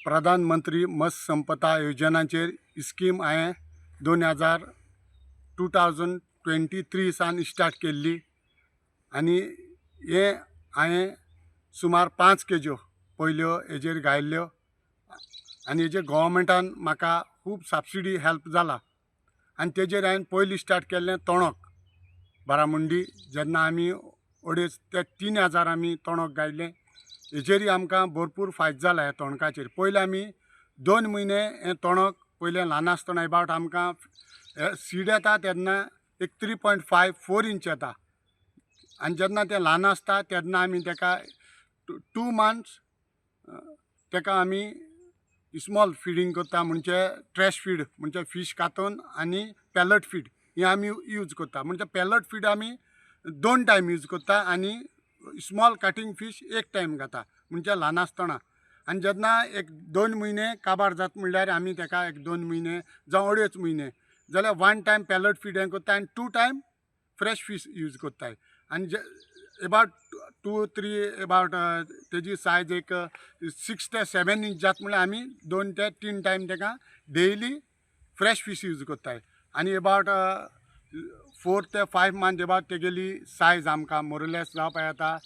प्रधानमंत्री मत्स्य संपदा योजनाचेर स्कीम हांवें 2023 सान स्टार्ट केल्ली आनी हे हांवें सुमार 5 केज्यो पयल्यो हेजेर घायल्ल्यो आनी हेजेर गव्हर्मेंटान म्हाका खूब सबसिडी हेल्प जाला आनी तेजेर हांवें पयलीं स्टार्ट केल्लें तोणक बारामुंडी जेन्ना आमी अडेच ते 3000 आमी तोणक घायलें हेजेरय आमकां भरपूर फायदो जाला ह्या तोणकाचेर. पयलीं आमी 2 म्हयने हें तोणक पयलें ल्हान आसतना अबावट आमकां सीड येता तेन्ना एक 3.5-4 इंच येता आनी जेन्ना तें ल्हान आसता तेन्ना आमी तेका 2 मंथ्स तेका आमी स्मॉल फिडींग करता म्हणजे ट्रॅश फीड म्हणजे फीश कातून आनी पॅलट फीड ही आमी यूज करता. म्हणजे पॅलट फीड आमी 2 टायम यूज करता आनी स्मॉल कटींग फीश 1 टायम घाता म्हणजे ल्हान आसतना. आनी जेन्ना एक 2 म्हयने काबार जाता म्हणल्यार आमी तेका एक 2 म्हयने जावं 2.5 म्हयने जाल्यार 1 टायम पॅलट फीड हें करता आनी 2 टायम फ्रेश फीश यूज करताय. आनी अबावट 2-3 अबावट तेजी सायज एक 6 ते 7 इंच जाता म्हणल्यार आमी 2 ते 3 टायम तेका डेली फ्रेश फीश यूज करताय. आनी अबावट 4 ते 5 मंथ अबावट तेगेली सायज आमकां मोरलेस जावपा येता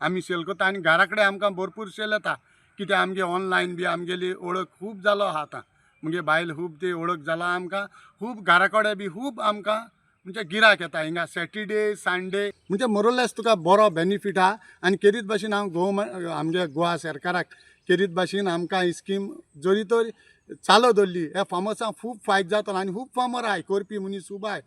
आमी सेल करता आनी घरा कडेन आमकां भरपूर सेल येता कित्याक आमगे ऑनलायन बी आमगेली वळख खूब जालो आहा आतां. मुगे बायल खूब ती वळख जाला आमकां खूब घरा कडेन बी खूब आमकां म्हणजे गिरायक येता हिंगा सॅटरडे संडे म्हणजे मोरलेस तुका बरो बेनिफीट आहा. आनी केरीत भाशेन हांव आमगे गोवा सरकाराक केरीत भाशेन आमकां ही स्कीम जोरी तोर चालू दवरली. ह्या फार्मर्सांक खूब फायदो जातलो आनी खूब फार्मर आहाय करपी मनीस खूब आहाय.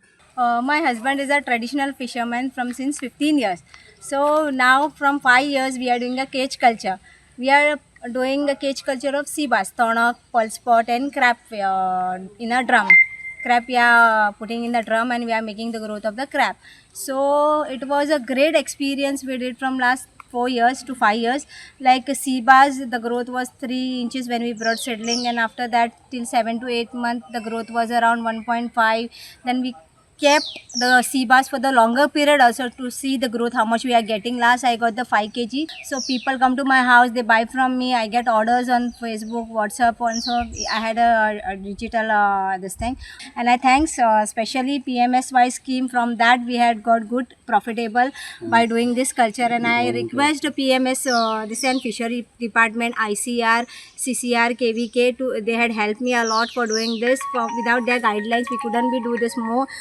My husband is a traditional fisherman from since 15 years. So now from 5 years we are doing a cage culture. We are doing a cage culture of sea bass, tonak, pulse pot and crab in a drum. Crab we are putting in the drum and we are making the growth of the crab. So it was a great experience we did from last 4 years to 5 years. Like sea bass, the growth was 3 inches when we brought seedling, and after that till 7 to 8 months the growth was around 1.5. Then we kept the sea bass for the longer period also to see the growth, how much we are getting. Last I got the 5 kg. So people come to my house, they buy from me. I get orders on Facebook, WhatsApp also. I had a digital this thing, and I thanks especially PMSY scheme. From that we had got good profitable by doing this culture, and I request PMS this and fishery department, ICR, CCR, KVK to they had helped me a lot for doing this. Without their guidelines we couldn't be do this more.